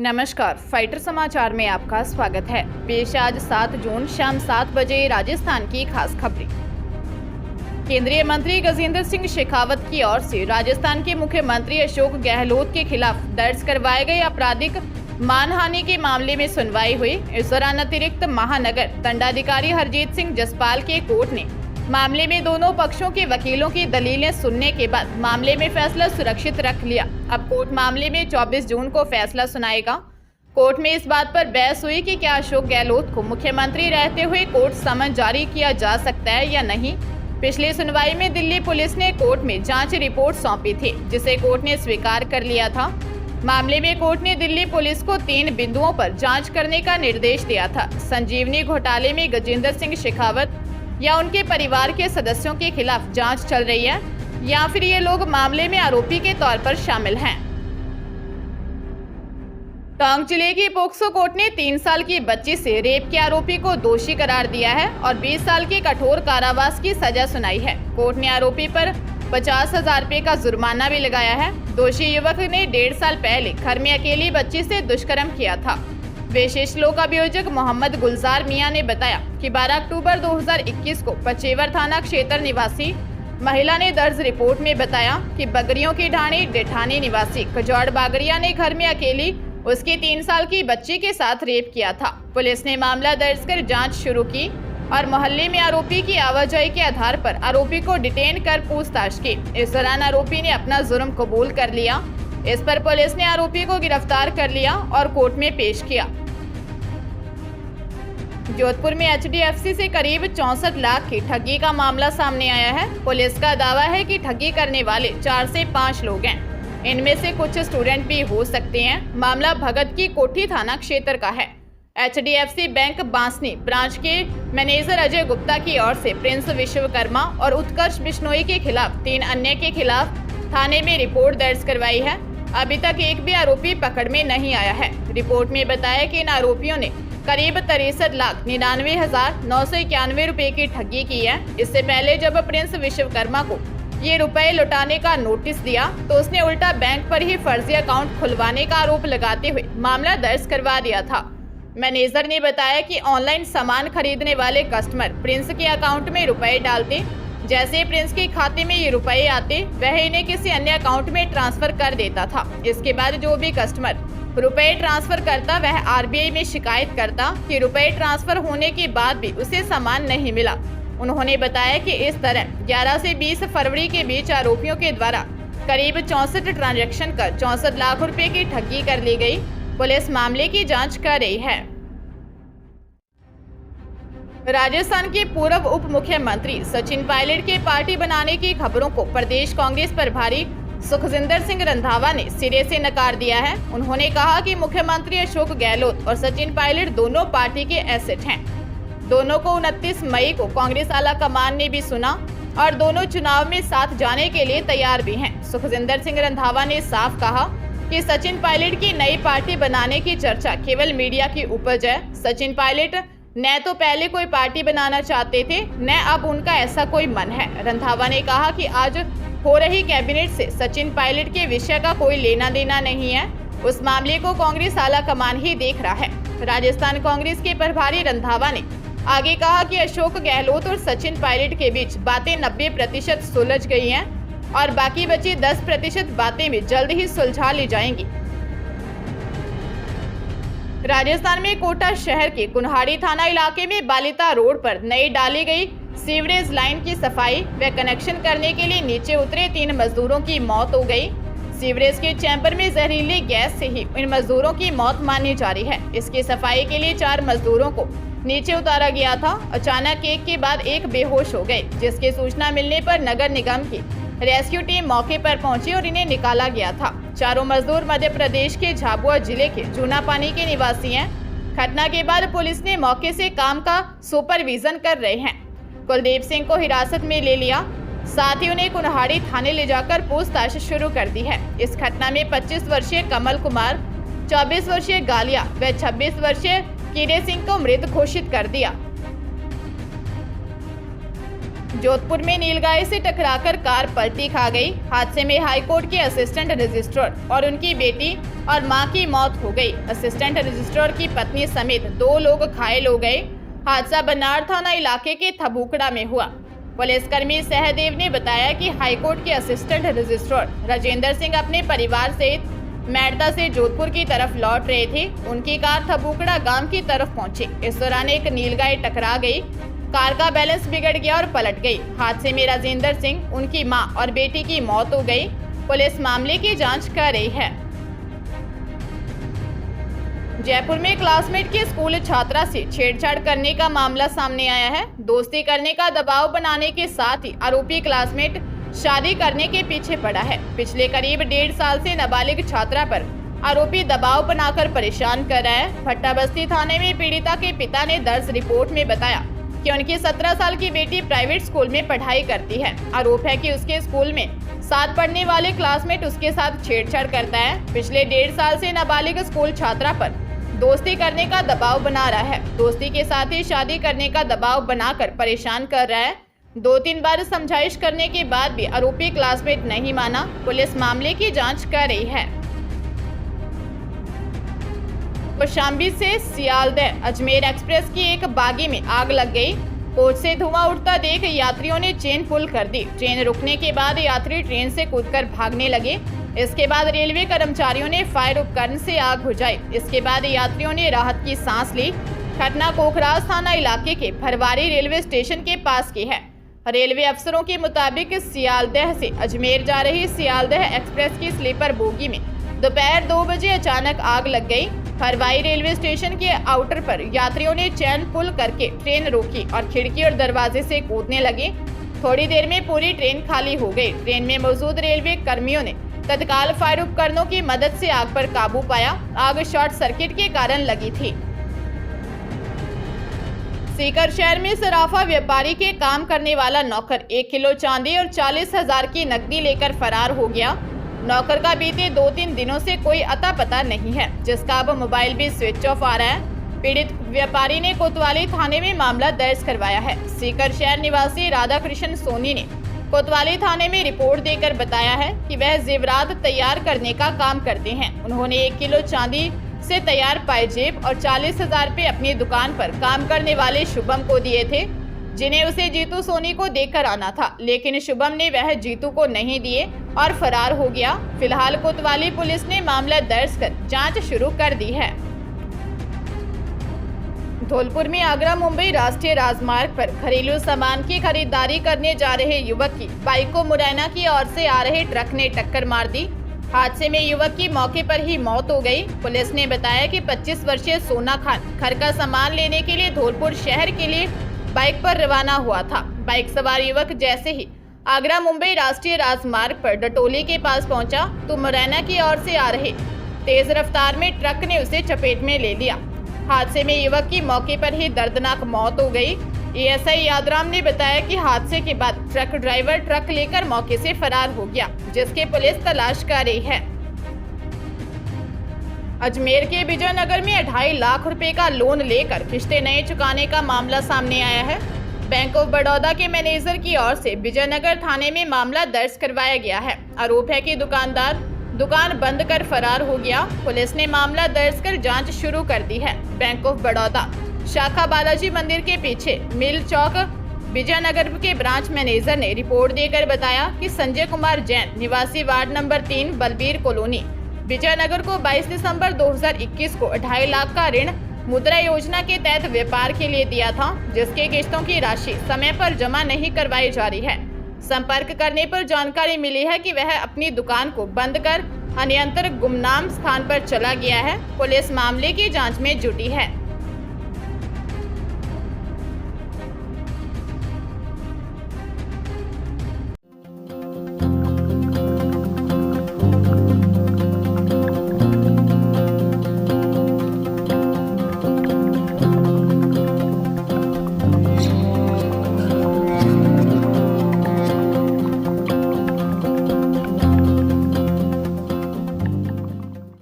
नमस्कार, फाइटर समाचार में आपका स्वागत है। पेश आज 7 जून शाम 7 बजे राजस्थान की खास खबरें। केंद्रीय मंत्री गजेंद्र सिंह शेखावत की ओर से राजस्थान के मुख्यमंत्री अशोक गहलोत के खिलाफ दर्ज करवाए गए आपराधिक मानहानि के मामले में सुनवाई हुई। इस दौरान अतिरिक्त महानगर दंडाधिकारी हरजीत सिंह जसपाल के कोर्ट ने मामले में दोनों पक्षों के वकीलों की दलीलें सुनने के बाद मामले में फैसला सुरक्षित रख लिया। अब कोर्ट मामले में 24 जून को फैसला सुनाएगा। कोर्ट में इस बात पर बहस हुई कि क्या अशोक गहलोत को मुख्यमंत्री रहते हुए कोर्ट समन जारी किया जा सकता है या नहीं। पिछली सुनवाई में दिल्ली पुलिस ने कोर्ट में जांच रिपोर्ट सौंपी थी, जिसे कोर्ट ने स्वीकार कर लिया था। मामले में कोर्ट ने दिल्ली पुलिस को 3 बिंदुओं पर जांच करने का निर्देश दिया था। संजीवनी घोटाले में गजेंद्र सिंह शेखावत या उनके परिवार के सदस्यों के खिलाफ जांच चल रही है, या फिर ये लोग मामले में आरोपी के तौर पर शामिल हैं। टोंक जिले की पोक्सो कोर्ट ने 3 साल की बच्ची से रेप के आरोपी को दोषी करार दिया है और 20 साल के कठोर कारावास की सजा सुनाई है। कोर्ट ने आरोपी पर 50,000 रुपए का जुर्माना भी लगाया है। दोषी युवक ने 1.5 साल पहले घर में अकेली बच्ची से दुष्कर्म किया था। विशेष लोक अभियोजक मोहम्मद गुलजार मियां ने बताया कि 12 अक्टूबर 2021 को पचेवर थाना क्षेत्र निवासी महिला ने दर्ज रिपोर्ट में बताया कि बगरियों की ढाणी डेठानी निवासी कजौड़ बागरिया ने घर में अकेली उसकी 3 साल की बच्ची के साथ रेप किया था। पुलिस ने मामला दर्ज कर जांच शुरू की और मोहल्ले में आरोपी की आवाजाही के आधार पर आरोपी को डिटेन कर पूछताछ की। इस दौरान आरोपी ने अपना जुर्म कबूल कर लिया। इस पर पुलिस ने आरोपी को गिरफ्तार कर लिया और कोर्ट में पेश किया। जोधपुर में HDFC से करीब 64 लाख की ठगी का मामला सामने आया है। पुलिस का दावा है कि ठगी करने वाले 4 से 5 लोग हैं। इनमें से कुछ स्टूडेंट भी हो सकते हैं। मामला भगत की कोठी थाना क्षेत्र का है। HDFC बैंक बांसनी ब्रांच के मैनेजर अजय गुप्ता की ओर से प्रिंस विश्वकर्मा और उत्कर्ष बिश्नोई के खिलाफ 3 अन्य के खिलाफ थाने में रिपोर्ट दर्ज करवाई है। अभी तक एक भी आरोपी पकड़ में नहीं आया है। रिपोर्ट में बताया कि इन आरोपियों ने करीब 63,99,991 रुपए की ठगी की है। इससे पहले जब प्रिंस विश्वकर्मा को ये रुपए लौटाने का नोटिस दिया तो उसने उल्टा बैंक पर ही फर्जी अकाउंट खुलवाने का आरोप लगाते हुए मामला दर्ज करवा दिया था। मैनेजर ने बताया कि ऑनलाइन सामान खरीदने वाले कस्टमर प्रिंस के अकाउंट में रुपए डालते, जैसे प्रिंस के खाते में ये रुपए आते वह इन्हें किसी अन्य अकाउंट में ट्रांसफर कर देता था। इसके बाद जो भी कस्टमर रुपए ट्रांसफर करता वह RBI में शिकायत करता कि रुपए ट्रांसफर होने के बाद भी उसे सामान नहीं मिला। उन्होंने बताया कि इस तरह 11 से 20 फरवरी के बीच आरोपियों के द्वारा करीब 64 ट्रांजैक्शन कर 64 लाख रुपए की ठगी कर ली गई। पुलिस मामले की जांच कर रही है। राजस्थान के पूर्व उप मुख्यमंत्री सचिन पायलट के पार्टी बनाने की खबरों को प्रदेश कांग्रेस प्रभारी सुखजिंदर सिंह रंधावा ने सिरे से नकार दिया है। उन्होंने कहा कि मुख्यमंत्री अशोक गहलोत और सचिन पायलट दोनों पार्टी के एसेट हैं। दोनों को 29 मई को कांग्रेस आला कमान ने भी सुना और दोनों चुनाव में साथ जाने के लिए तैयार भी हैं। सुखजिंदर सिंह रंधावा ने साफ कहा कि सचिन पायलट की नई पार्टी बनाने की चर्चा केवल मीडिया की उपज है। सचिन पायलट न तो पहले कोई पार्टी बनाना चाहते थे, न अब उनका ऐसा कोई मन है। रंधावा ने कहा कि आज हो रही कैबिनेट से सचिन पायलट के विषय का कोई लेना देना नहीं है। उस मामले को कांग्रेस आला कमान ही देख रहा है। राजस्थान कांग्रेस के प्रभारी रंधावा ने आगे कहा कि अशोक गहलोत और सचिन पायलट के बीच बातें 90% सुलझ गई हैं और बाकी बची 10% बातें भी जल्द ही सुलझा ली जाएंगी। राजस्थान में कोटा शहर के कुन्हाड़ी थाना इलाके में बालिता रोड पर नई डाली गई सीवरेज लाइन की सफाई व कनेक्शन करने के लिए नीचे उतरे 3 मजदूरों की मौत हो गई। सीवरेज के चैम्बर में जहरीली गैस से ही इन मजदूरों की मौत मानी जा रही है। इसकी सफाई के लिए 4 मजदूरों को नीचे उतारा गया था। अचानक एक के बाद एक बेहोश हो गए, जिसकी सूचना मिलने पर नगर निगम की रेस्क्यू टीम मौके पर पहुंची और इन्हें निकाला गया था। चारों मजदूर मध्य प्रदेश के झाबुआ जिले के जूना पानी के निवासी हैं। घटना के बाद पुलिस ने मौके से काम का सुपरविजन कर रहे हैं। कुलदीप सिंह को हिरासत में ले लिया, साथ ही उन्हें कुन्हाड़ी थाने ले जाकर पूछताछ शुरू कर दी है। इस घटना में 25 वर्षीय कमल कुमार, 24 वर्षीय गालिया व 26 वर्षीय कीरे सिंह को मृत घोषित कर दिया। जोधपुर में नीलगाय से टकराकर कार पलटी खा गई। हादसे में हाईकोर्ट के असिस्टेंट रजिस्ट्रार और उनकी बेटी और मां की मौत हो गई। असिस्टेंट रजिस्ट्रार की पत्नी समेत 2 लोग घायल हो गए। हादसा बन्नार थाना इलाके के थबूकड़ा में हुआ। पुलिसकर्मी सहदेव ने बताया कि हाईकोर्ट के असिस्टेंट रजिस्ट्रार राजेंद्र सिंह अपने परिवार सहित मेड़ता से जोधपुर की तरफ लौट रहे थे। उनकी कार थबूकड़ा गांव की तरफ पहुंची। इस दौरान एक नीलगाय टकरा गई। कार का बैलेंस बिगड़ गया और पलट गई। हादसे में राजेंद्र सिंह, उनकी मां और बेटी की मौत हो गई। पुलिस मामले की जांच कर रही है। जयपुर में क्लासमेट के स्कूल छात्रा से छेड़छाड़ करने का मामला सामने आया है। दोस्ती करने का दबाव बनाने के साथ ही आरोपी क्लासमेट शादी करने के पीछे पड़ा है। पिछले करीब 1.5 साल से नाबालिग छात्रा पर आरोपी दबाव बनाकर परेशान कर रहा है। भट्टाबस्ती थाने में पीड़िता के पिता ने दर्ज रिपोर्ट में बताया कि उनकी 17 साल की बेटी प्राइवेट स्कूल में पढ़ाई करती है। आरोप है कि उसके स्कूल में साथ पढ़ने वाले क्लासमेट उसके साथ छेड़छाड़ करता है। पिछले 1.5 साल से नाबालिग स्कूल छात्रा पर दोस्ती करने का दबाव बना रहा है। दोस्ती के साथ ही शादी करने का दबाव बनाकर परेशान कर रहा है। 2-3 बार समझाइश करने के बाद भी आरोपी क्लासमेट नहीं माना। पुलिस मामले की जांच कर रही है। कौशाम्बी से सियालदह अजमेर एक्सप्रेस की एक बागी में आग लग गई। कोच से धुआं उठता देख यात्रियों ने चेन पुल कर दी। ट्रेन रुकने के बाद यात्री ट्रेन से कूदकर भागने लगे। इसके बाद रेलवे कर्मचारियों ने फायर उपकरण से आग बुझाई। इसके बाद यात्रियों ने राहत की सांस ली। घटना कोखराज थाना इलाके के फरवारी रेलवे स्टेशन के पास की है। रेलवे अफसरों के मुताबिक सियालदह से अजमेर जा रही सियालदह एक्सप्रेस की स्लीपर बोगी में दोपहर 2 बजे अचानक आग लग गई। फरवाई रेलवे स्टेशन के आउटर पर यात्रियों ने चैन पुल करके ट्रेन रोकी और खिड़की और दरवाजे से कूदने लगे। थोड़ी देर में पूरी ट्रेन खाली हो गई। ट्रेन में मौजूद रेलवे कर्मियों ने तत्काल फायर उपकरणों की मदद से आग पर काबू पाया। आग शॉर्ट सर्किट के कारण लगी थी। सीकर शहर में सराफा व्यापारी के काम करने वाला नौकर 1 किलो चांदी और 40,000 की नकदी लेकर फरार हो गया। नौकर का बीते 2-3 दिनों से कोई अता पता नहीं है, जिसका अब मोबाइल भी स्विच ऑफ आ रहा है। पीड़ित व्यापारी ने कोतवाली थाने में मामला दर्ज करवाया है। सीकर शहर निवासी राधा कृष्ण सोनी ने कोतवाली थाने में रिपोर्ट देकर बताया है कि वह जेवरात तैयार करने का काम करते हैं। उन्होंने 1 किलो चांदी से तैयार पायजेब और 40,000 रुपए अपनी दुकान पर काम करने वाले शुभम को दिए थे, जिन्हें उसे जीतू सोनी को देकर आना था, लेकिन शुभम ने वह जीतू को नहीं दिए और फरार हो गया। फिलहाल कोतवाली पुलिस ने मामला दर्ज कर जांच शुरू कर दी है। धौलपुर में आगरा मुंबई राष्ट्रीय राजमार्ग पर घरेलू सामान की खरीदारी करने जा रहे युवक की बाइक को मुरैना की ओर से आ रहे ट्रक ने टक्कर मार दी। हादसे में युवक की मौके पर ही मौत हो गई। पुलिस ने बताया कि 25 वर्षीय सोना खान घर का सामान लेने के लिए धौलपुर शहर के लिए बाइक पर रवाना हुआ था। बाइक सवार युवक जैसे ही आगरा मुंबई राष्ट्रीय राजमार्ग पर डटोली के पास पहुंचा तो मुरैना की ओर से आ रहे तेज रफ्तार में ट्रक ने उसे चपेट में ले लिया। हादसे में युवक की मौके पर ही दर्दनाक मौत हो गई। एएसआई यादराम ने बताया कि हादसे के बाद ट्रक ड्राइवर ट्रक लेकर मौके से फरार हो गया, जिसकी पुलिस तलाश कर रही है। अजमेर के विजयनगर में 2.5 लाख रुपए का लोन लेकर किश्तें नहीं चुकाने का मामला सामने आया है। बैंक ऑफ बड़ौदा के मैनेजर की ओर से विजयनगर थाने में मामला दर्ज करवाया गया है। आरोप है कि दुकानदार दुकान बंद कर फरार हो गया। पुलिस ने मामला दर्ज कर जांच शुरू कर दी है। बैंक ऑफ बड़ौदा शाखा बालाजी मंदिर के पीछे मिल चौक विजयनगर के ब्रांच मैनेजर ने रिपोर्ट देकर बताया कि संजय कुमार जैन निवासी ward number 3 Balbir colony Vijaynagar को 22 दिसंबर 2021 को 2.5 लाख का ऋण मुद्रा योजना के तहत व्यापार के लिए दिया था, जिसके किस्तों की राशि समय पर जमा नहीं करवाई जा रही है। संपर्क करने पर जानकारी मिली है कि वह अपनी दुकान को बंद कर अन्यंतर गुमनाम स्थान पर चला गया है। पुलिस मामले की जांच में जुटी है।